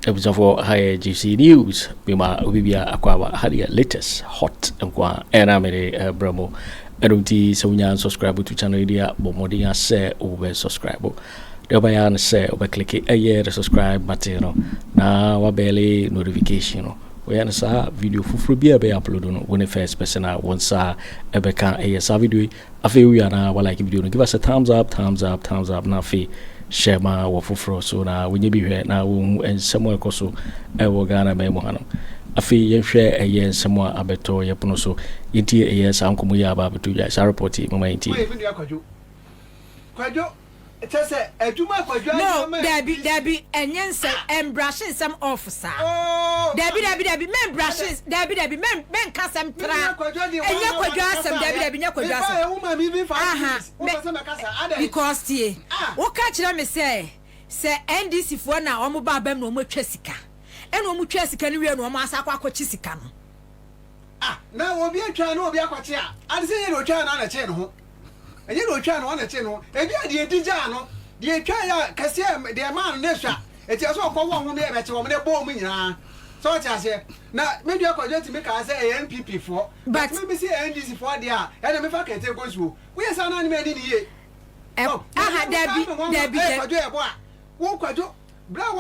episode for higher GC News. Bima Ubibia Aquaba had the latest hot and qua Aremeyaw Bromo. Erunti Sonya subscribe to channel idea, but Modia say over subscribe. The Bayan say over click a year subscribe button. Now wabele notification. We answer video for be upload when the first person once ebeka a video. I feel we are now like video. Give us a thumbs up. Now fee. Share my wafufro so now when you be here now and somewhere koso ewo Ghana me mohano afi ye hwe eye somewhere abeto ye pono so yiti eye sankomu ya ba betu ya sa report mama yiti kwajo it say aduma kwajo no dabi enyense embrashing some officer dabi men brushes dabi men kasem tra enye kwajo asem dabi nya kwajo asem because tie wo ka kire me say NDC fo na omo ba bam na omo twa sika ena omo twa sika ne wie na omo asa kwa kwachi sika no na obi atwa na obi akwachi a ade se ye no twa na che no ho enye no twa na che no ebi ade edija no de twa ya kase de man na hwa eti aso ko wo ho na e be che wo ne bo mu nyina so cha se na me do akwajo ti me ka say NPP fo but me say NDC fo de a ena me fa kete go so we say na ni me ni ye dabi kwajo e bo a wo kwajo bra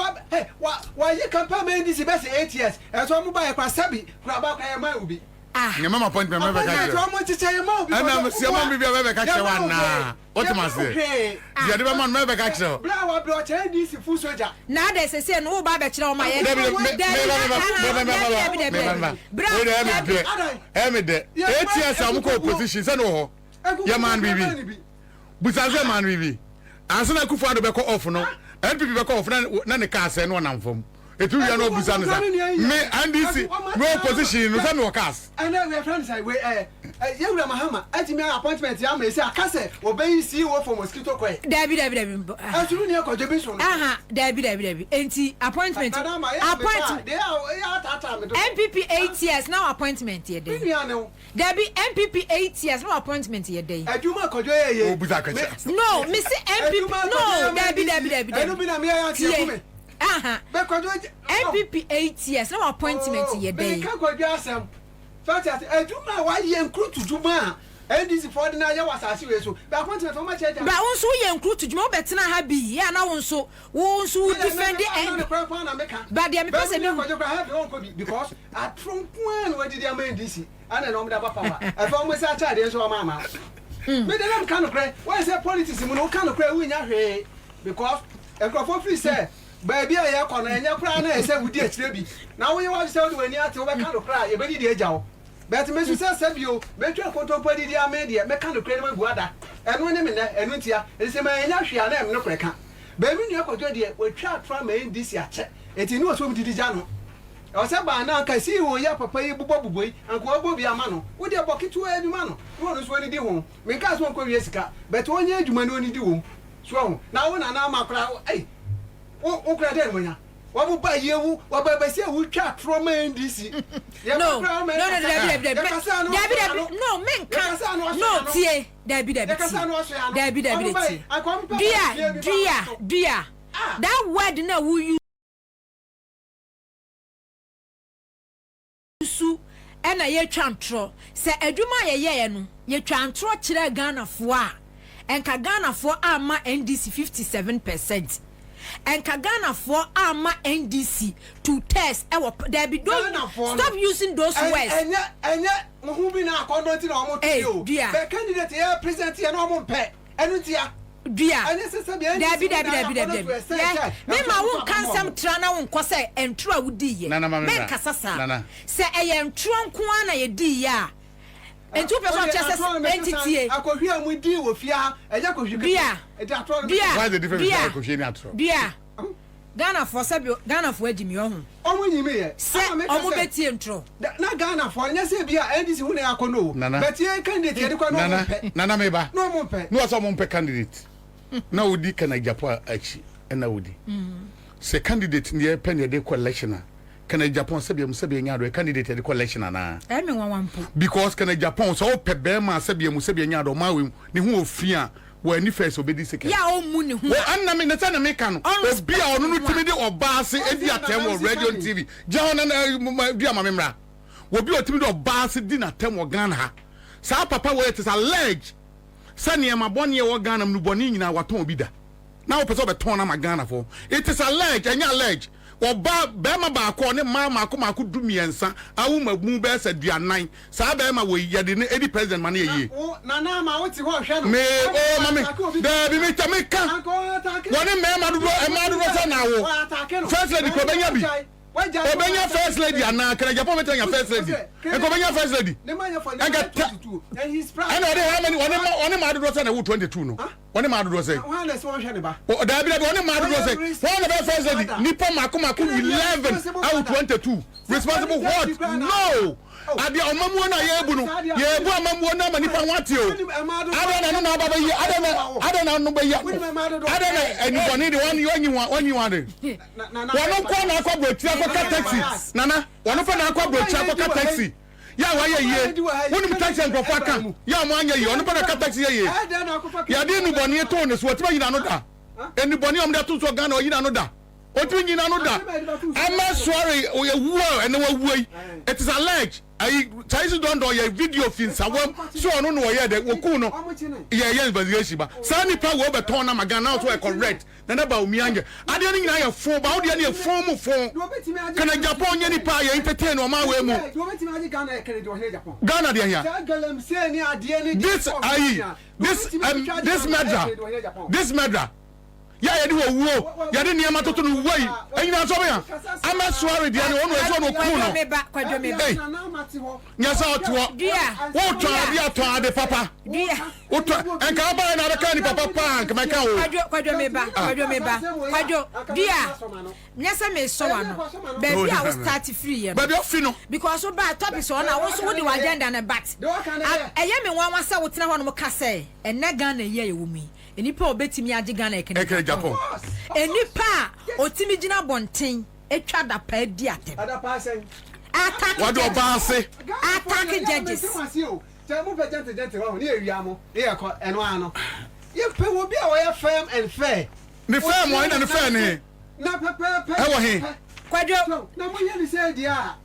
wa ye campaign NDC be say 8 years e so mo ba e kwa sabi kwa ba kwa e ma ubi Your mama appointment, member. And I'm Siamon be a member catcher one now. What am I saying? You are the man member catcher. Blow blow this full soldier. Now there's a no barbecue on my head. Emide, 8 years I'm co positions and oh, your man baby. Busaze man baby. Asante Akufo Addo be call off no. NPP be call off na ne car say no na mfom. Etu ya no busano sa me NDC no position no say me workers and we friends say we yewura mahama ati me appointment ya me say akase obey CEO for mosquito coil dabi asuru ne kojo bi so no dabi enti appointment NPP 8 years now appointment ye dey dabi NPP 8 years no appointment ye dey aduma kojo ye no me say NPP no dabi enu bi na me ya tie me NPP 8 years no appointment ye day. Ka kwajo asem. Fact as eduma wa ye nkru tuduma. NDC for the na ye wasase we so. Be appointment for ma check. Ba wonso ye nkru tuduma obetena ha bi. Ya na wonso defend the but the person me kwajo kwa have won ko bi because atronko we did am NDC. Ana no me da papa. E fa mo say acha de so ma ma. Me dey am kan kre. Why say politics mu no kan kre we nya hwe because ekrofo free say baby ya kwa na enya kra na ese wudi akire bi na wo ye wa se wo ni ate wo be kan kra ye be di eja wo but me su se sabio me twa kontompo di ame de me kan kra ni ma guada eno ne me na eno ntia ese ma enya hwea na em no kra ka baby nu akwadwo de wo twa tra ma ndisi ache eti ni wo so di ja no o se ba na ka si wo ya papa yi bubo yi anko obo bi ama no wo de bokitu aduma no wo no so ni di ho me ka so nko wi sika but onye aduma no ni di wo so na wo na makra ai o kra den monya wa bu ba yewu wa ba se wu twa trauma NDC no men kan no tie dabi dia that word na wu use ena ye twantro se adwuma ye no ye twantro kire Ghana fo a enka Ghana fo ama NDC 57%. And Kagana for Ama NDC to test our there be don't stop using those words. And yet, Muhumi na according to our the candidate here present here no more pet. And dear, Debbie. Me ma won kan sam trana won kwose entro awudi ye. Men kasasa. Say I am tronko na ye di ya. And 2% just entity. Akohia mu di wo fia, eja kohwi. Why the difference between Kojo and Ato? Dia. Ghana for sabio, Ghana for ejimi ohun. Omo nyime ye. Say omo beti entro. Na Ghana for nya say bia NDC hu na akono. But ye candidate ye kwa no mo pe. Nana meba. No mo pe. No so mo pe candidate. Na odi kana Agyapong achi. Na odi. Say candidate ne pen ye de collection. Kennedy Agyapong sabi nya do candidate de collection na me wanwampo because Kennedy Agyapong so pe be ma sabi nya do ma we ni hu ofia when you first obedi second. Yeah, oh money. Well, Anna me na me kan. Obi a onu timi de oba se edi atem on radio and TV. John na dia ma memra. Obi o timi de oba se di na atem o Ghana ha. Sa papa we it is alleged. Sa ne ma bone ye wo Ghana mu bone nyina waton obi da. Na wo pese obeton na ma Ghana for. It is alleged, anya alleged. Oba bema ba ko ne mama ko dumiensa awu mabu be se duanan sa bema we yede ne edi president man ye na ma wo ti ho hwe no me o mami da bi me tameka woni me ma do se na wo first lady ko benya bi obenya first lady ana kra Japan metanya first lady e ko benya first lady ne ma for 22 and he's proud and how many woni ma do se na wo 22 no woni ma do se who na se wo hwe ne ba o da bi woni ma do se woni be first lady nipa mako 11 out 22 responsible what no ade omamu na yebu no yebu amamu na manipa wate o ade na no baba yi ade na no ba yi ade na anybody the one you want wono ko na akwa brotia akwa taxi nana wono fa na akwa brotia akwa taxi ya wa ye wonim taxi nkofo aka ya mo anya ye wono fa na taxi ye ya de nu boni to ne so otima yina no da eni boni om da to so Ghana o yina no da otu nyina no da ama sorry o ye wuo ene wa wuoi it is alleged I Chinese don't do your video fins awam so no no ye de woku no ye investigation ba sa ni pa wo beton na magana so e correct na na Bawumia anje ade ni nyina ye fo ba wo de na ye fo mu fo kana Japan nye ni pa ye entertain o ma we mu Ghana de here this murder ya ye di wo wo ya di niam atoto no woi anyina so be ya ama sware dia ne ono eso no ku no kwadwo me ba nya sa oto wo to dia to ade papa oto enka ba na be ni papa pa nka meka wo kwadwo me ba kwadwo dia nya sa me so wa no ba bia wo start free ye ba bia fi no because wo ba topics on na wo so wo di agenda na bat eye me wanwa sa wo tena ho no mo ka say enne Ghana ye wo mi enipa obetimi age Ghana Kennedy Agyapong enipa otimi gina bonten etwa dapaah di atem attack what do base attack judges tell mu gente ho ni ewia mo e ye ko eno ano ye pe wo bi a wo ye firm and fair ni firm wo na ni fair ni na pepe e wo he kwadwo na mo ye ni say dia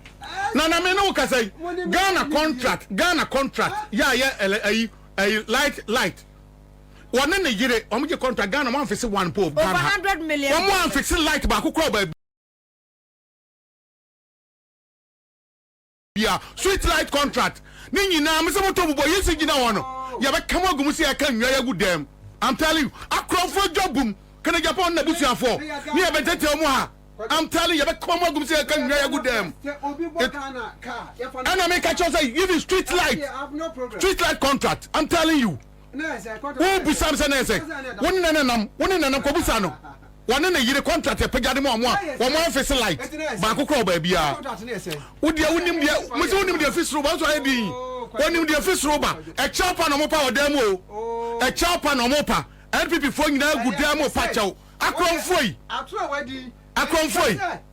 na me no ka say Ghana contract ya ye light one na yire omje contract Ghana man fix one pole over 100 million one fix light ba kokro ba yeah sweet light contract ni nyina me se moto bubo yesi gina wono ya be kama gum se aka nwa ya gudam I'm telling you akrofo jobum kana Japan na busuafo ni e be tete mu ha I'm telling you be kama gum se aka nwa ya gudam and I make a choice even street light contract I'm telling you who be some say one nanam ko busa no one na yire contract e pagade mo amo wo mo office light ba kokro ba bia wo dia wonim dia mo se wonim dia office roba so ai wonim dia office roba e chapa no mo pa odam o e chapa no mo pa NPP fo nyina gudam o pa chaw akronfoi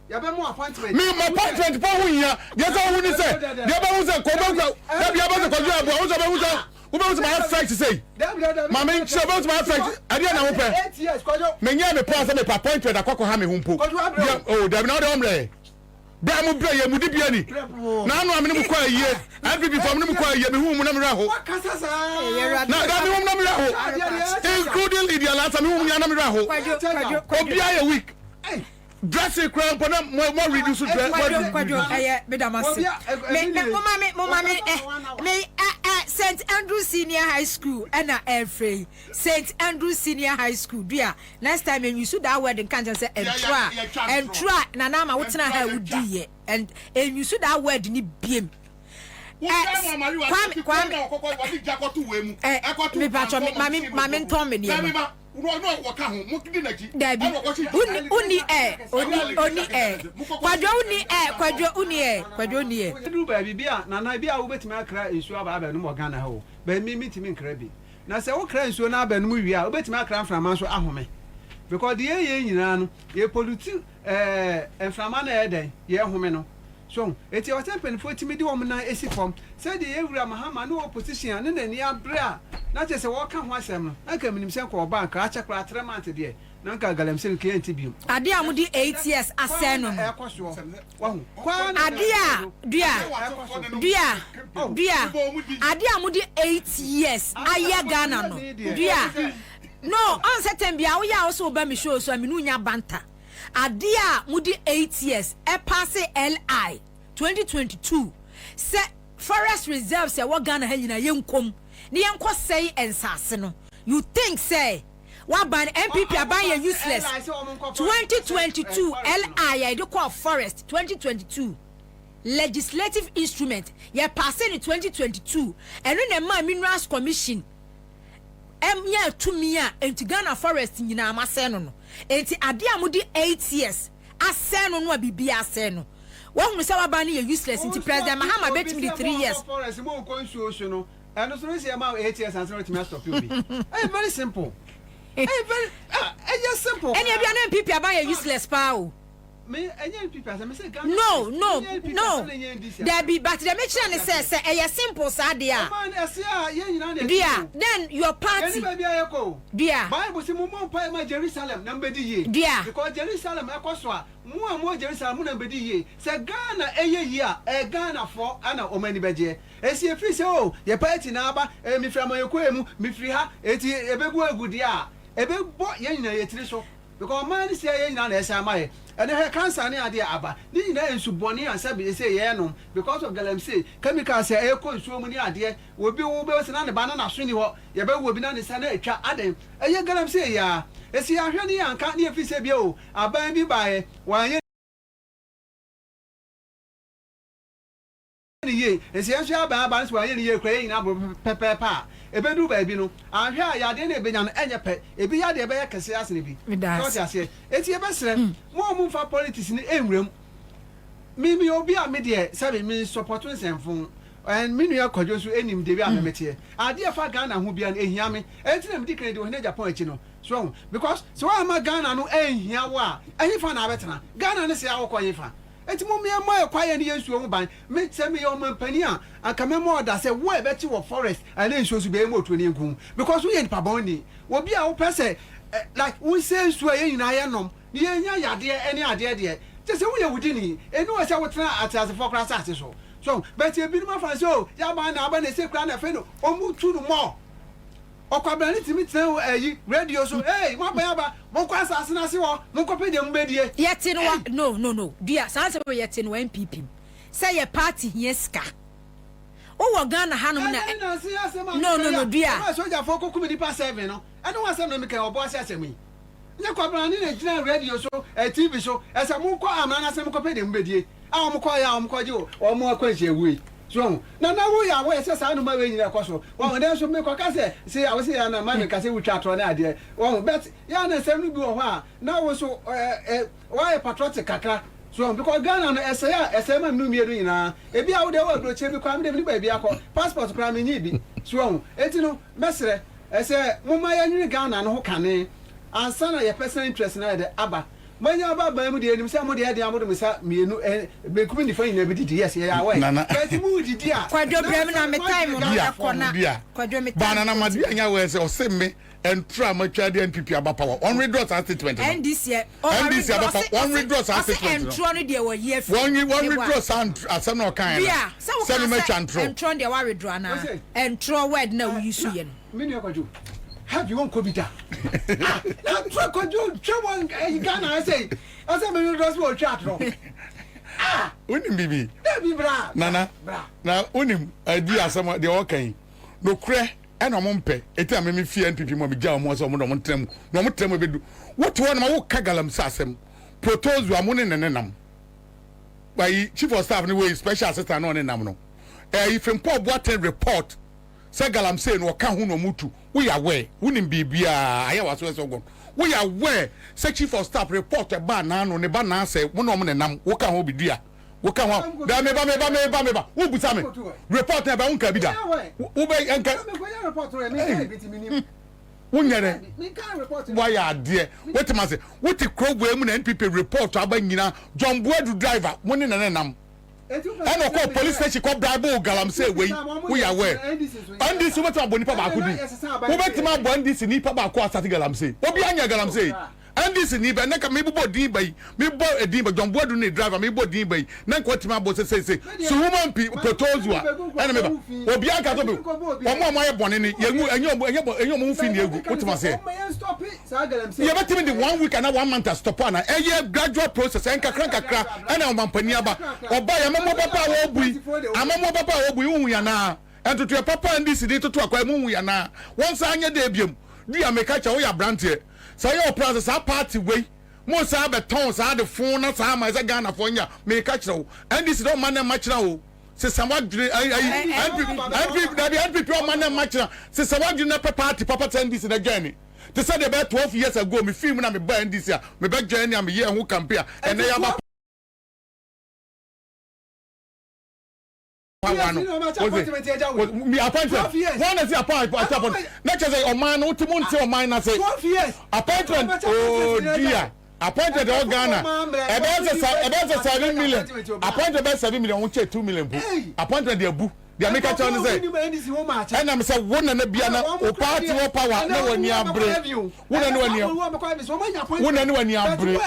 ya be mo appointment me my appointment pa hu nya dia so hu ni se dia ba hu se ko ba dia ba se ko jo abo hu se ba hu se who knows my effect to say? Mamma, she knows my effect. I didn't know. 8 years, Kojo. Many other person may appoint with a Kwaku Annan humpo. Oh, they're not hombre. Bramu Bray, Mudibiani. Now I'm in the choir year. I'll be from the choir year, whom Namiraho. Now, that's including Lydia Lassa, whom Yanamiraho. Obia a week. Dressing crown for them more reduced to St. Andrew Senior High School and Airframe. St. Andrew Senior High School, dear. Next time when you should that word in Cant say and try Nanama what's not how would do and you should that word in beam. Mammy Tommy. Debbie, uni do baby bia na na bia wo betimi akra ensu aba aba no mo Ghana ho ba mi mitimi nkra bi na se wo kra ensu na aba no mu wi a wo betimi akra mframa so ahome because the ye nyina no ye pollute mframa na ye den ye home no so eti o tempen fo ti mi di wo na esi form say the ewura mahama no opposition ne na ni abra na che se wo ka ho asem no aka minim se ko bank a chekra 3 months de na nka galamsel client bi ade amudi 8 years asen no ade a dua ade amudi 8 years aya Ghana no dua no on certain bia wo ya wo so ba mi show so aminu nya banta ade a mudi 8 years e pass LI 2022 se forest reserve se wo Ghana ha nyina yenkom ne yenko sei ensase no you think say what ban NPP aban useless 2022 LI I do call forest 2022 legislative instrument ye pass in 2022 and when the minerals commission ya tumi a enti Ghana forest nyina amasɛ no enti ade amudi 8 years asɛ no no bibia asɛ no wɔn sɛ waban ye useless enti president Mahama betimi di 3 years forest mo ko nsuo no and so say am 8 years and so to stop you be very simple very just simple any of your NPP aban ye useless pa o me NPP as me say Ghana no there be but the mention say e simple sa dia man esia ye nyina na dia then your party dia Bible say mo pa ma Jerusalem na mbedi ye because Jerusalem ekoso a mo Jerusalem na mbedi ye say Ghana eye yi a Ghana for ana o mani beje esi efi say o ye party na aba mi fra ma yeko emu mi firi ha eti ebegu agudi a ebebo ye nyina ye tiri so because man say ye nyina na esa amaye and her cancer near the Abba. Didn't answer Bonnie and Sabi say, Yanum, because of Galamsey. Chemical say, Echo, so many idea will be over and a banana swinging what you will be done in Sana, Adam. And you Galamsey, ya. As you are here and can't near Fisabio, I'll buy me by one year. As you are Babas, while you're crying up pepper. Ebedu baby no ahwa ya de na ebenya no enye pe ebi ya de ebe ya kese asene bi because ya say eti e besre mo fa politics ni enwrem mi obi a me de sabe mi support nsemfon and me nua Kojo so enim de bi a me mete ade fa Ghana ho bia no ehia me enti na me di Kennedy Agyapong Japan echi no so because so am Ghana no ehia wo a ehifa na abetena Ghana ne se awokọ yefa enti mo me ma kwaye ne yensuo ho ban me se me yo mampani a aka me mo da se wo e beti wo forest and ensuo so be mo to ne nkum because we yen paboni obi a wo pese like we say nsuo ye nyina ye nom ne yenya yade ene ade de je se wo ye wudi ni enu o se wo tena atase for class ate so but e bi no fa so ya ba na aba na se kra na fe no o mu tu no mo Kwabena ni timi tena ayi radio so mo ba ba mo kwa asase na se wo mo ko pede mbedie yete no dia sanse we yete no NPP say your party here ska o wo Ghana hanom na no dia so ja fo kokumi di pa 7 no ene wa asem no me kan obo asem yi nya Kwabena ni na gina radio so TV so ese mo ko amana na asem ko pede mbedie a mo ko ya mo ko ji o mo akwanhye ewui so na wo ya wo ese sa no ma we nyina kwaso wo den so me kwa ka se I was say na ma me ka se wutwa to na ade wo bet ya na sem no bi wo ho a na wo so why patriotic kakra so because Ghana no ese ma nu miedu nyina e bia wo de wo broche bi kwa me de ba bia ko passport kwa me nyi bi so enti no mesre ese mo ma ya nyini Ghana no ho kane ansa na ye personal interest na de aba manya ba mu de enim se mo de amodo misa mienu be kumi ni fa nyina bi didi yes ya wa but mu didi a Kwadwo brem na me time no akona Kwadwo me bana na madi anya we se o se me entra matwa de NPP aba power on redraw statement and this year aba on redraw statement entro no de wa year one redraw stand asem na kan na se me matwa entro de wa redraw na entro word na we use ye no me ni Kwadwo have you one kobita na try Kwadwo chewon Ghana say me no dress mo chat ro unim bibi bra nana na unim adi asem de o kan no kure ena mo mpe eti amemi fi NPP mo bigya mo so mo no mo trem no mo trem bedu woto na wo ka galam sasem protozo amone nenenam by chief of staff ni we special assistant no nenam no if important report say galam say no ka hu no mutu we are where unim bibia aya waso so gon we are where say chief of staff report e ba na no ne ba na say mo no mo nenam wo ka ho bidua wo ka ho da me ba wo busa me report e ba unka bi da wo be enka report me kai biti minim wunyere me kai report why ade wetima say woti krogwe mu na NPP report aba nyina John Boadu driver mo ne nenam and of course police station called Brabo Galamsey way we are aware and this what about Bonipa Bakudi who bet my one this in Nipa Bakwa Sati Galamsey Obianya Galamsey and this in Niba Naka maybe bought D-Bay me bought a D-Bay John Bodu driver me bought D-Bay Nanquatima Boss say so woman Protozua and remember Obiaka one more my bonnet and you're moving you what must say you bet me the 1 week and 1 month to stop on a year gradual process and crank and I'm Panyaba or buy a mama papa Obi a mama papa Obi Uyana and to your papa and this day to acquire Muyana once I your debut dear make catch away a brand here. So your process are party way. Most are the tones are the phone, not some as a Ghana for you. May catch no. And this don't man much now. Say somewhat NPP man much now. Say somewhat you never party, Papa send this in a journey. They said about 12 years ago, me film when I'm buying this year. Me back journey, I'm here who compare. And they have me appointment. One is the appointment. Not just a man, no to months or mine. I say 12 years. Appointment. Oh dear. Appointed all Ghana. About 7 million. Appointed about 7 million. Won't take 2 million. Appointment their boo. The American China say. And I'm saying one and a piano or party or power. No one near break. One and one near break.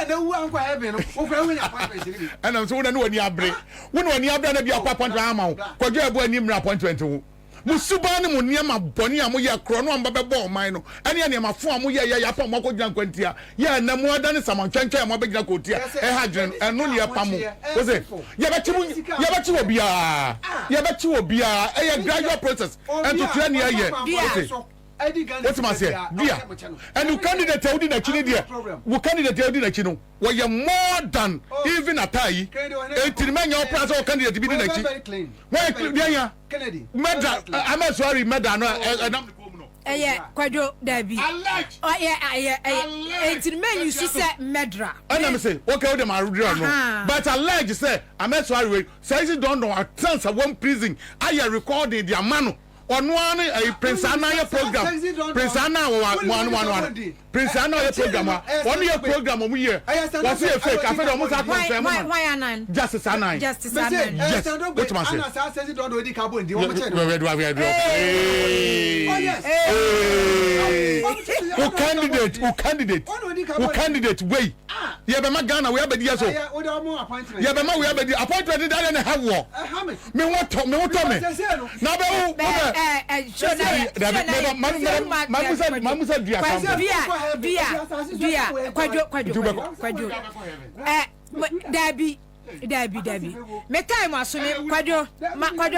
And I'm so one and near break. One near break. Be a papa drama. Kojo Kyeremanteng appointment. Musubani mu niema boni amu ya krono amba bebo man no ene niema fo amu ya pa mako gyan kwantia ya na mu adane samantwantwa amu be gyan kotia ha dwen eno ne pamu ose ya bechi obia e gradual process and to train here what must say dear and you candidate odi na chini dear we candidate odi na chino we are more than even Atai etirmenya opera so candidate bi na chi why dear Kennedy medal I'm sorry medal no Kwajo Debbie oh yeah etirmenya you see say medra and I'm say okay them are no but allege say I'm sorry say don't know at chance one prison I recording their manu on one a Prince Anna program. Prince Anna one. Prince Anna program. 1 year program of year. Was it fake? I feel almost why Annan? Justice Annan. Justice Annan. Yes. What must say? Who candidate? Wait. Yeah, but Ghana we have a year so. Yeah, but we have a appointment that and have war. Me what me. Now Mamusa Kwajo Debbie me time asumi Kwajo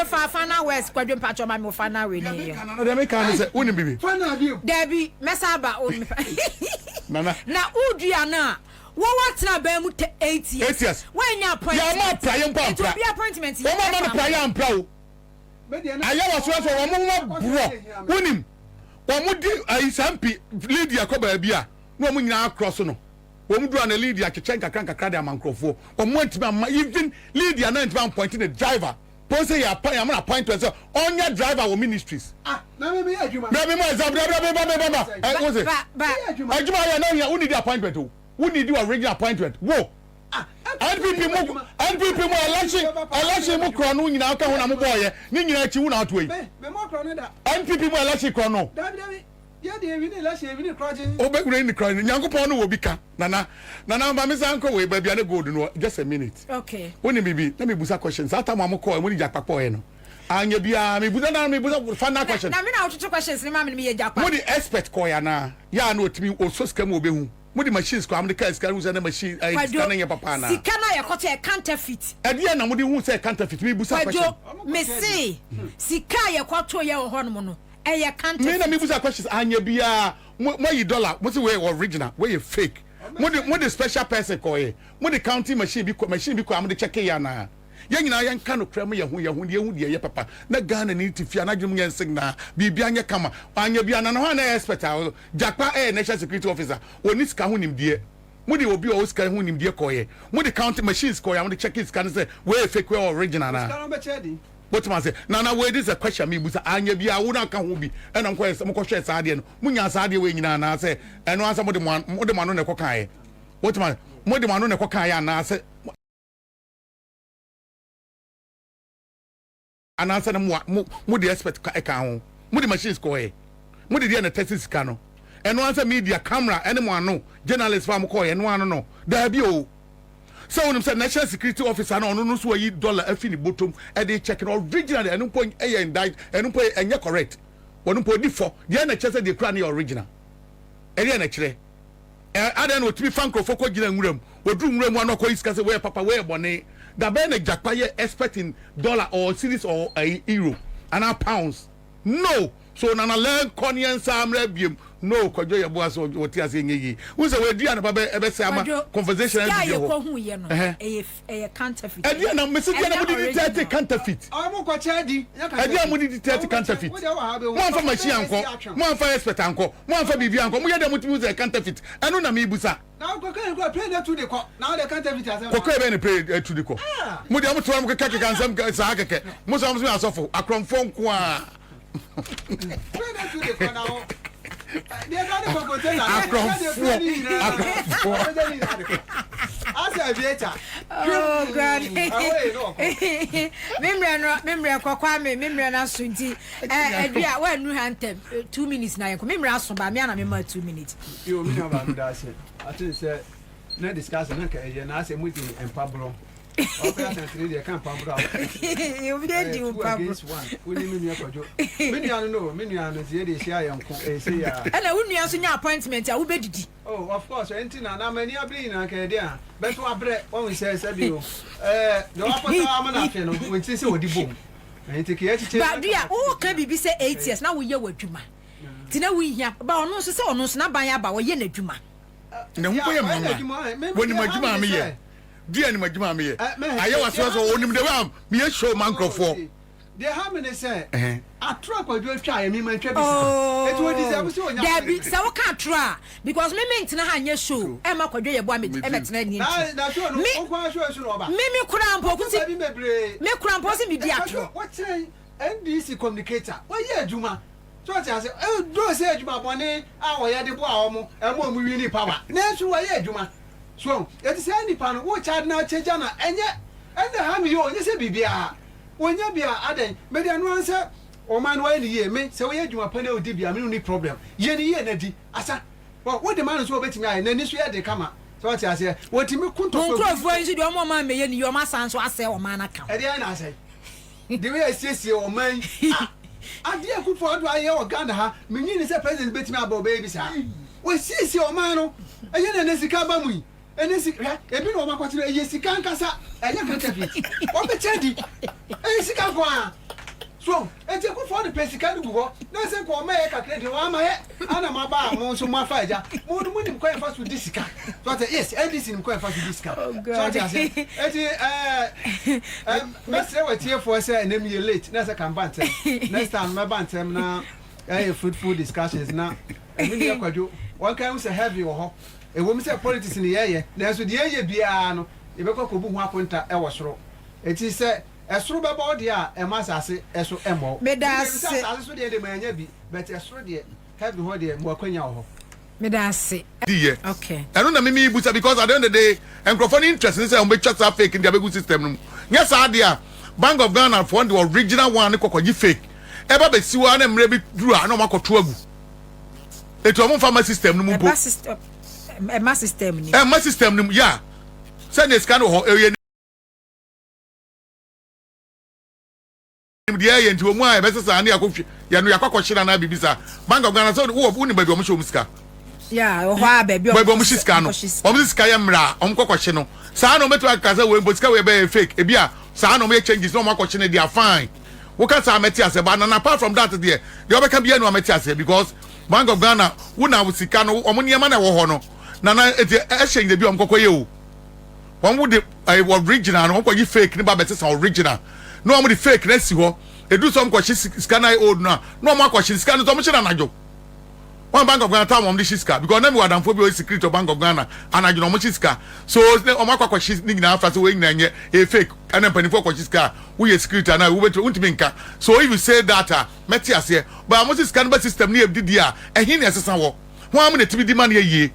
Fafana West Kwajo Mpacho ma me Fana we ni no dem can say woni bibi Debbie mesaba o nana na udua na wo watna ba mu 8 years when your appointment ya ma praye mpa it will be appointment ya ma praye ampra o ayawa so so wo mo bro wonim wo mo di aisampi Lydia ko ba bia no mo nyina cross no wo mo do na Lydia kechenka kranka de amankrofo wo mo ntimi even Lydia na ntimi point the driver pose ya appoint to onya driver wo ministries na me adwuma me example what's it adwuma ya na you need the appointment o who need your original appointment wo NPP mo election mo kro no nyina ka ho na mo boye ni nyina chi wu na ato yi me mo kro no da NPP mo election kro no dabi ya de evi ni election evi ni kro je o be kure ni kro ni nyankopon no wo bi ka nana ba me san ko we ba bia na gold no just a minute okay woni bibi let me busa questions after mo ko mo ni jakpapo ye no anya bia me busa final question na me na otutu questions ni ma me ye jakpa mo di expert ko ya na otimi o so scam obehu mudi machines ko amde ka scan use na machine scan na papa na sika na ye kote counterfeit e dia na mudi hu say counterfeit me busa question me say sika ye koto ye ho no no e ye counterfeit me na me busa questions anya bia mo yi dollar mo say we original we fake mudi special person ko ye mudi counting machine bi ko amde check ya na ya nyina ya nka no kram ye hu de ye papa na Ghana ni tifia na dwum yen signa bibia anya kama anya bia na no ha na expert jakpa national security officer oni ska hu nimdie mudi obi o ska hu nimdie ko ye mudi counting machines ko ya mudi check scan say we fake we original na what man say na we this a question me busa anya bia wo na ka hu bi e na nko mo ko hwe sa ade no munya sa ade we nyina na say eno ansa mudi mo no ne ko kan ye what man mudi mo no ne ko kan ya na say and answer them what the expert account. Mudi machines go away. Mudi the test scanner. And once a media camera, anyone no, journalist farm call and one no. There be all. So when say national security officer no no so yi dollar afini bottom e dey check original and no point e indict and no point enye correct. Wonu point di for the na chese dey kra na original. E dey na kire. Ada no tibi fan krofo ko gina nwuram. Odru nwuram no ko iska say we papa we bone. Da be na jakpa ye expect in dollar or cedis or euro and our pounds. No. So nana learn Korean samre biem. No, Kojo Yeboa so what you are saying ye. Who say we do na baba ebe say ama conversation and video. Yeah, you ye no. Counterfeit. E dia na message na mo di detect counterfeit. Mo kwa chadi. E dia mo di detect counterfeit. Mo anfa machine anko, mo anfa expert anko, mo anfa bibi anko. Mo ye dem mutimi say counterfeit. Enu na me busa. Now go play Net2 the call. Now the counterfeit as. Ko be ni play Net2 the call. Mo dia mo to am ko keke kansam sa keke. Mo so am so asofo akromfo nko a. Play Net2 the call now. They are not going to tell us. Oh God! Memory Kwame, memory na sunti. Edua when you hantem 2 minutes na yanko. Memory aso ba me na me ma 2 minutes. You me about that say. I think say na discuss na ka e na say muti empabro. Operation 3 dey kan pambro. You be di pambro. We ni me Kojo. Me nua no, me nua no dey share yanko e say ya. Ela wo nua so nya appointment a wo bedidi. Oh, of course, entina na mani abri na ka dey a. Beto abre, won say bi o. The opposite am na fe no, we say odi bom. Enti ke echiche. Ba dia, wo ka bibi say 8 years na wo ye wadwuma. Ti na wo hia, ba ono so say ono so na ban aba wo ye na dwuma. Na hu ye mama. Woni madwuma me ye. Dia ni madwuma me ye. Aye waso so onim de wa me ye show man crofo. They have me say atro Kojo twa ye me man twa bisa. It wo deserve so onya. Gabby, say wo ka atro because me mentina ha nya show. E ma Kojo ye boa me metena ni nti. Na show no okwa show no ba. Me kura mpo kuti. Me kura mpo se me di atro. What say NDC communicator. Wo ye adwuma. So I say do say adwuma bone a wo ye de bo a wo mo e mo mu wi ni power. Na so wo ye adwuma. So it is any pan wo charge na change na enye ende ha me yo onye se bibia. Wonya bia aden me de anu anse o man wa ni ye me se wo ye adwuma pa na odi bia me no problem ye ni ye na di asa wo de man so obetimi aye na ni so ye de kama so ati ase wo timi kunto ko nkrofo nsi de o mo man me ye ni yo ma san so ase o man aka e de na ase de we asiesie o man ade Akufo Addo aye o Ghana ha me nyi ni se president betimi aba baby sa wo siesie o man no eye na sika ba mu enesi ebi no makwatire eye sika nkasa enya counterfeit o be chedi eye sika kwa so eti Akufo de pesika du go na se ko ma ye kakre de wa ma ye ana ma ba mo so ma fa eja mo du ni ko en fa so disika so that yes NDC ni ko en fa so disika so that eti mesre watie for say na me late na se kan bantem next time ma bantem na fruitful discussions na emi ni Kojo one kind say heavy wo ho e wo mi say politics ni ye na so de ye bia no e be ko bu hu akonta e wo soro eti say esoro be bo de a e ma sase eso emo me da se sase so de ma nya bi but esoro de heavy ho de mo akwanya ho me da se okay eno na me busa because at the end of the day enkrofo interest say on be chat fake in the abegu system no yes adia Bank of Ghana for the original one kokoji fake e ba be siwa na mre bi duru a na makoto agu eto mo pharmacy system no mo ma system ni ma system ni ya send the scan ho area ni dia ye nti omu a be sesa na yakofie ya no yakwakohira na bibisa Bank of Ghana so wo ni baby omo show musika ya ho a baby omo sika no omo sika ya mra omo kokohye no saa no meto akaza we mbosika we be fake e bia saa no me changes no makohye ne dia fine wo ka sa meti ase ba na apart from that there the obeka bia no meti ase because Bank of Ghana wona wusika no omo niema na wo ho no na ehye de bi omkokoye o won wo de original no won fake ni ba betesa original no omo de fake na si ho edu so omkohye scanner old no no omo akohye scanner to omo chira najo one Bank of Ghana time omo de shiska because na me wadamfo bi o secret of Bank of Ghana anajo no omo shiska so omo akohye ni nyina afa so we nyina nye e fake ana panifo akohye shiska we secret na we betu untimi nka so if you say that meti ase but omo scanner system ni ebdidi a ehin na esesa wo ho am na tibi di man ye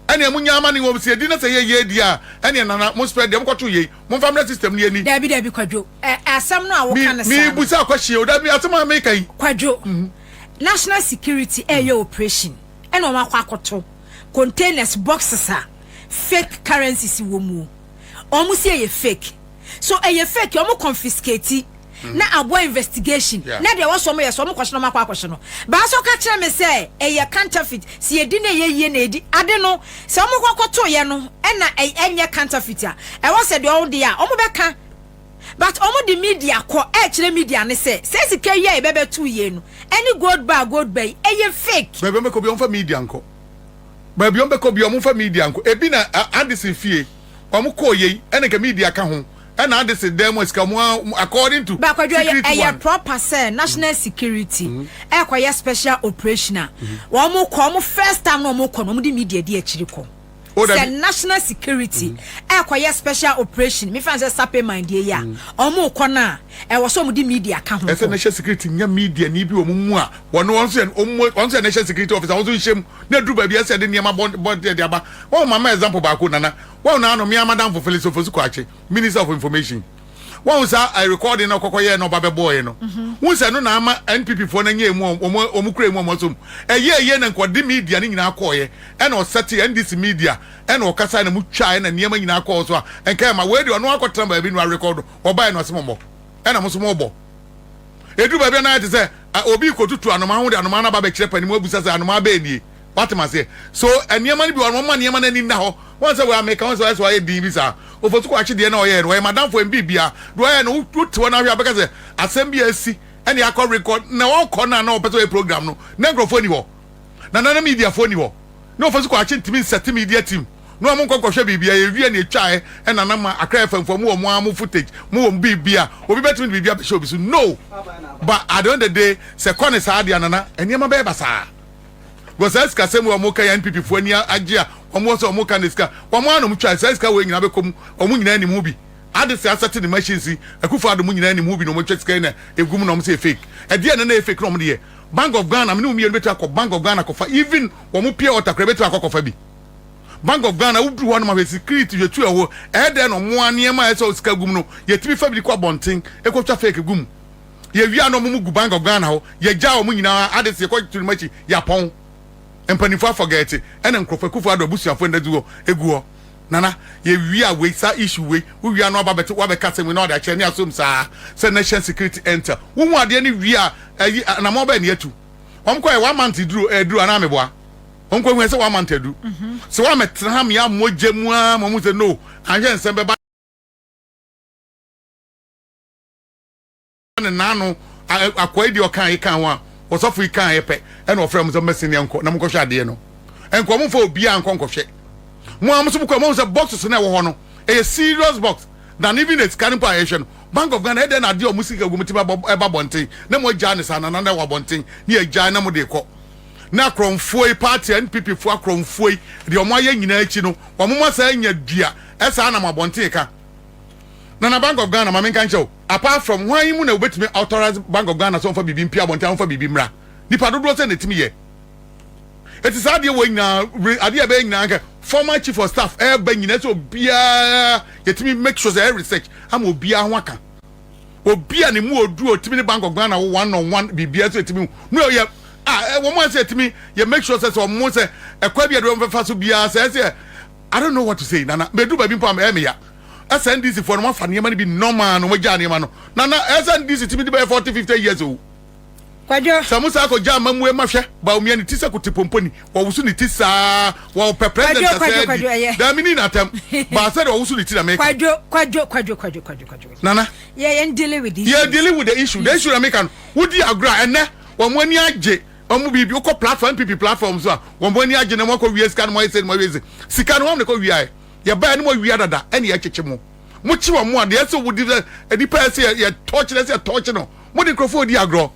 ene munya ama ne wo se di na se ye dia ene nana mo spread dem kwato ye mo family system ne ni dabi kwadwo asam no a wo kan sa mi busa kwahie o dabi asama me kan kwadwo national security air operation ene o makwa akoto containers boxes a fake currencies wo mu o mu se ye fake so aye fake o mu confiscate na abo investigation na de wo so mo ye so mo kwhye no makwa kwhye no ba so ka kire me say eye counterfeit si edi na ye na edi ade no se mo kwakoto ye no e na enye counterfeit a e wo se de o de a o mo beka but o mo di media ko e kire media ne say sika ye e bebe tu ye no any gold bar eye fake ba be ko bi on fa media nko ba bi on be ko bi on fa media nko ebi na adisi fie o mo ko ye ene ka media ka ho and how this demo is come according to a proper say national security special operational first time no the media say national security special operation me fancy sape mind ya na was some the media ka ho national security nya media ni bi omu a won national security officer won so him na dru ba bia say de niam bond de aba won mama example ba ko nana won na no me madam for philosophy ko ache minister of information won say I recording na kokoye no ba be boy no won say no na ama NPP fo na nya emu omu kura emu omosom eye na nkodi media ni nyina akoye e na oseti NDC media e na okasa na mu twa na niam nyina akọ so a enka ma we de ono akotra ba bi no record obai no asemombo e na musomobo edu ba bi na ate say obi kotutu anoma ho de anoma na ba be kire panimu abusa say anoma ba enie what am I say so eniema ni bi ono ma niema na ni na ho won say we America won say so aye din bi sa ofotu ko achi de na oye no madam for mb bia do oye no tutu na hwa because assembly asi ene akọ record na won ko na opeto program no na microphone ho na media phone ho no ofotu ko achi ntimi set media team no am nko hwe bibia ye wie na etwa e na na ma akra famfo mu mo am footage mu won bibia obi betimi bibia be show bi so no but at the end of the day se kone sa dia nana eniema be basa Gosas kasemu wa moka ya NPP fo ani agye omo so omo kan iska omo anu mtwa iska we nyina bekom omo nyina ni mu bi ade se asate ni machines Akufo Addo mu nyina ni mu bi no mo twa iska na egum no mo se fake e de na fake no mo de Bank of Ghana me no mi betu akọ Bank of Ghana kofa even omo pia otakra betu akọ kofa bi Bank of Ghana udru ho no ma security yetu ewo e de no mo aniema e so iska gum no yetimi fa bi kwa bonten e ko twa fake gum ye wi ano mo gu Bank of Ghana ho ye ja omo nyina ade se ko tuli machi yapon empanifo forget ene nkrofo Akufo Addo busuafo ndaduo eguo nana ye wi a we sa issue we wi ano aba bete wa be kase we no da che ne asom sa say national security enter wo hu ade ne wi a na mo ba ne atu omko e 1 month duru ana meboa omko hu se 1 month adu so wa metra ha me amogye mu a mo se no anhwe nsem be ba nanu akwai di okan ikan wa osofu ikan yepe e na ofrem so mesini enko na mko hwade no enko mo fa obi a enko hwe mo am so bukwa mo se boxes na wo ho no a serious box than even a scanning operation Bank of Ghana e na de o musika gumutiba eba bonten na mo gya ne sana na wa bonten ni agya na mo de ko na kromfoi party NPP fo akromfoi de o mo aye nyina achi no o mo sa nya dua e sa na ma bonten ka na Bank of Ghana ma men kan chew apart from why mu na obetime authorize Bank of Ghana so for bibi mpia bonten for bibi mra nipa dodo se na timi ye it is ade wo nyina ade be nyina ka former chief of staff ba nyina so bia yetimi make sure say research am obia ho aka obia ne mu odu otimi ne Bank of Ghana one on one bibia so yetimi no ye wo mo say yetimi ye make sure say so mo say ekwa bia do mfa so bia say I don't know what to say nana bedu ba bi mpa me ya SNDC for no fa niam na bi normal no mo ja niam no nana SNDC timi di 40-50 years old Kwajo Samusa ko jama mu e mahwe Bawumia ni tisa ko tipomponi wo wusu ni tisa wo pe president say da mini na tam ba say wo wusu ni tisa make Kwajo nana yeah dealing with this dealing with the issue they should make an wodi agra ene wo mo ani agye omu bibi ko platform NPP platforms so wo mo ani agye na mo ko wie scan mo say mo wie sika no mo ko wie ya ba ni mo wie dada ene ya kyeche mo chi wo mo ade so wodi edi pa say ya torch no mo di crofo di agro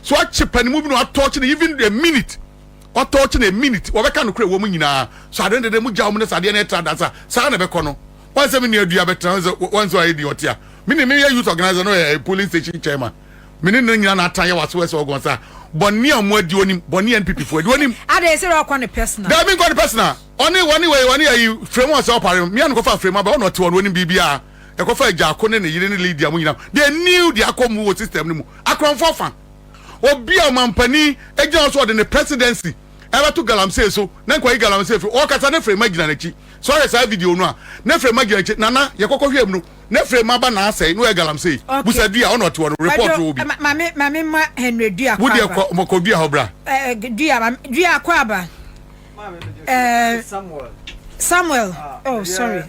so a chipani mu bi no torch even a minute or torch a minute wo be ka no kure wo mu nyina so ade de mu jaw mu ne sade na tra dasa sa na be ko no wan se me ne adua be tra wan so ayi di otia me ne me youth organizer no police station chairman me ne nyina na atan ya waso we so ogon sa boni amwadi onim boni NPP fo adi onim ade say rock on personal da be go personal oni wani ayi frame one so pare me an go fa frame ba ono te ono bibia e ko fa Agyarko ne yire ne leader mu nyina they knew the akomu system ni mu akronfo fa obi amampani egya so de ne presidency eba to galamsey so na kwa galamsey fi o kasa ne frame agina na chi so re sa video no a ne frame agina chi nana ye kokko hwem no ne frame aba na asai no e galamsey busa dua ono te ono report wo bi mame ma Henry dua kwa wo de ko dua hobra dua kwa aba Samuel oh sorry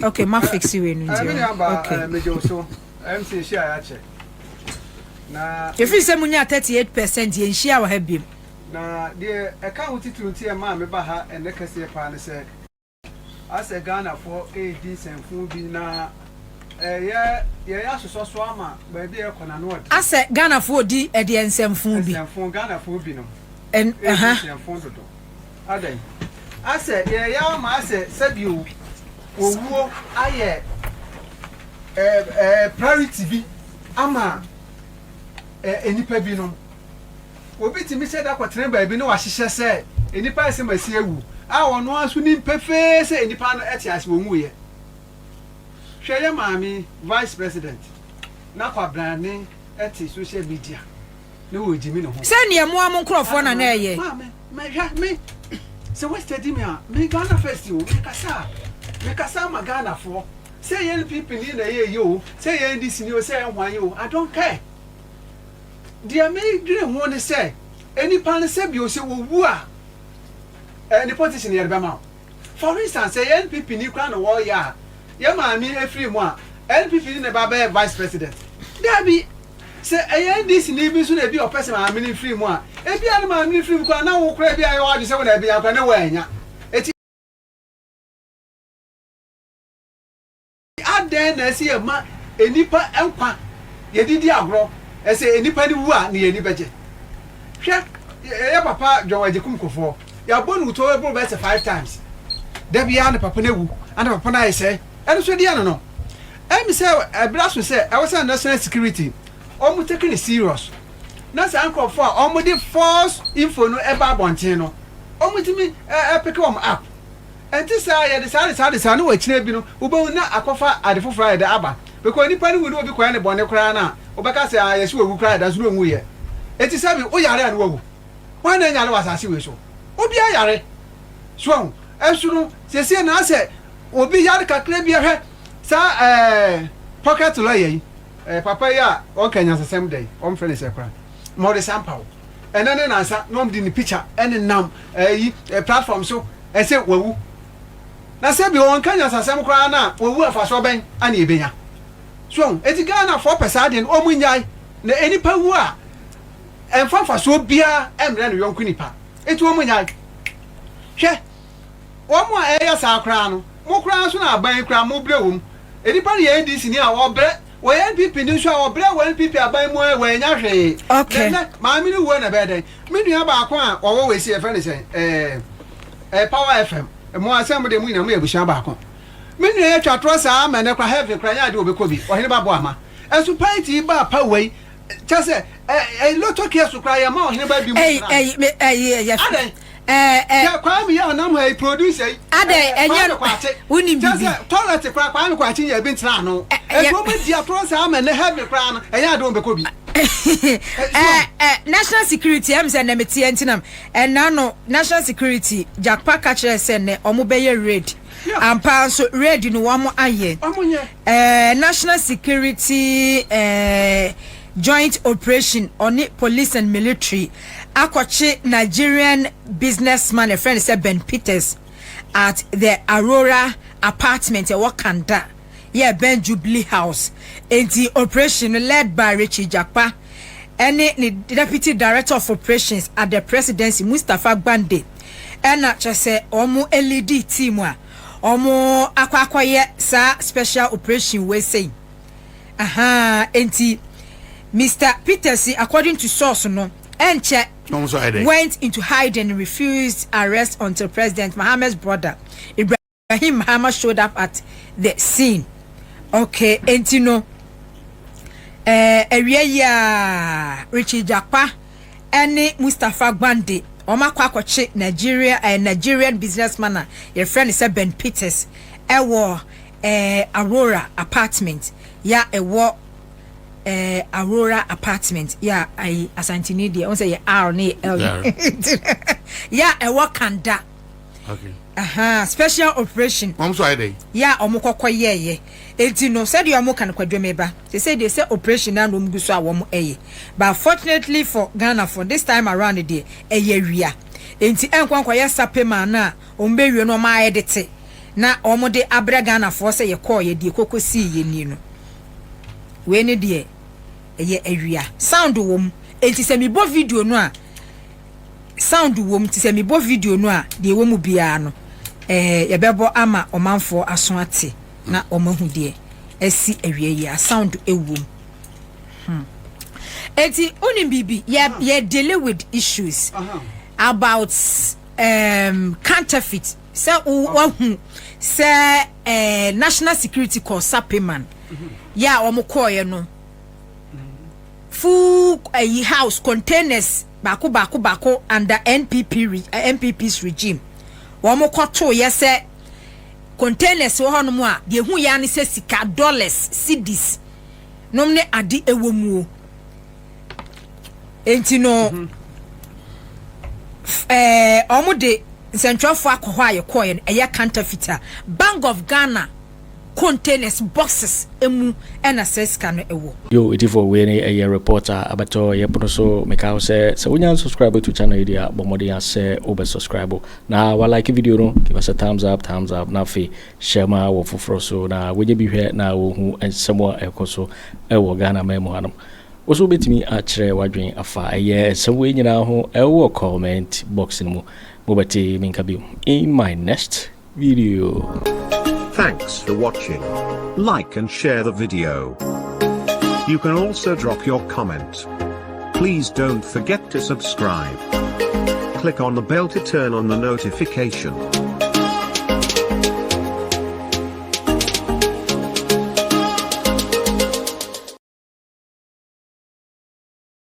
okay ma fix you in okay mejo so MC share ya che na if you say munya 38% yen share wa ha biem na de e ka hotitru tie ma me ba ha ene kase pa ne se ase Ghana for AD senfu bi na ye asoso so ama ba bi e kona no ase Ghana for di e de ensemfu bi senfu Ghana for bi no en senfu dodo adan ase ye ya ma ase sabio owuo aye priority bi ama enipa bi no obi timi se da kwatene ba bi no wa hihye se enipa ese masi ewu a wono aso ni pefe se enipa no eti ase wonwu ye hweye maami vice president na Kwabena ne eti social media ne wo jimi no ho se ne mo am nkrofo na na eye me se we study me Ghana festival me kasa ma Ghana for say NPP ni na ye yo say NDC ni o say hwan yo I don't care dia me dire ho ne say enipa ne say bi o say wo wu a any politician here be ma for instance say NPP ni kwa no wo ya ye ma mi efiri mu a NPP ni na ba be vice president there be say NDC ni bi so na bi o person ma mi ni free mu a e bi an ma mi ni free mu kwa na wo kura bi ayo adu say wo na bi akwa na wo anya den na see ma enipa enkwa ye didi agro e say enipa ni wu a na ye ni beje hwe ye papa Jowaje kumkofo ya bonu to ebo be 5 times da bia na papa na wu ana papa na say eno so dia no em say braso say I was national security omu taking it serious na say ankofo a omu di false info no eba bonten no omu timi pick them up enti sa ya de sa no wa kire bi no ubo na akofa ade foforo ya aba because nipa ni wu no obi kwa ne bone kra na obeka se ayesi wu kra da so nwu ye enti sa bi o yare anu wu wan na nyale wasase we so obi ayare so esunu sese na ase obi yare kakra bi hwe sa pocket lawyer papa ya o kanya sesem dey o mfre ne se kra mo de sample enane na nsa no mdi ni picture ene nam yi platform so ese wawu na se bi won kanya sasem kra na wawu afaso ben ana ebenya so eti Ghana 4% den o munyai na enipa wu a emfa faso bia emre no yonku nipa eti o munyai hwe o mu a eya sa kra no mo kra so na aban kra mo brewum enipa ne NDC ni a wo bre wo NPP ni so a wo bre wo NPP aban mu we nya hwe okay ma mi ni wo na be den mi nua ba ko a wo we si e fe ne sen Power FM mo asem de mu na mo ebusia ba ko me nua ya twatro sa ma ne kwa heavy kra nya de obekobi o hene ba bo ama enso party ba pa wei chase lot of care so kra ya ma o hene ba bi mu ya kwa mi ya na mo producer ade enye uni bibi chase toilet kwa mi kwa chi ya bi ntra no e mo di atro sa ma ne heavy kra no enya de obekobi national security am say na meti entinam no national security jakpa ka kire say ne omo beye raid ampa so raid no wamo aye national security joint operation on police and military akoche Nigerian businessman a friend said Ben Peters at the Aurora apartment at Wakanda Ben Jubilee House and the operation led by Richie Jakpa and the deputy director of operations at the presidency Mustafa Bande and just say omo LED team omo akwakoye sa special operation we say enti Mr. Peters according to source no enche went into hiding and refused arrest until President Mohammed's brother Ibrahim Muhammad showed up at the scene. Okay, enti no Area ya Richie Japa any Mustafa Gbande Oma Kwakoche Nigerian businessman your friend is Ben Peters ewo Aurora apartment ya ewo Aurora apartment ya I Asante Bediatuo on say R N L ya ewo Kanda okay special operation I'm sorry dey ya omukokọ ye enti no said you amoka kwadwemeba they say operation na no mguso awom but fortunately for Ghana for this time around the wia enti enkwankwa ya sapema na ombewie no ma edete na omode abra Ghana for say ye call ye die kokosi ye ni no we ne de wia sound wom enti se mi bo video no a sound wom ti se mi bo video no a de wom bia no yebebo ama omanfo aso ate na omahu de esi awie ya sound ewom eti onim bibi ye deal with issues about counterfeit say wahu say national security call sapeman ya omokoye no full house containers bako under NPP's regime womokoto ye say containers wo hono mu a de hu ya ne se sika dollars cedis nomne ade ewomuo enti no omude nsentwafo akoho ayekoye eye counterfeiter Bank of Ghana containers boxes emu ena seska no ewo yo itifo we ne a reporter abato ye pono so meka say so wonya subscribe to channel idea bomode ya say obe subscribe na wa like video no give us a thumbs up na fe share ma wo foforo so na wonye bi hwe na wo hu ensemo ekoso ewo Ghana memo hanom oso betimi a kire wadwen afa ye ensemo nyina ho ewo comment box mu mobati minka bi in my next video. Thanks for watching. Like and share the video. You can also drop your comment. Please don't forget to subscribe. Click on the bell to turn on the notification.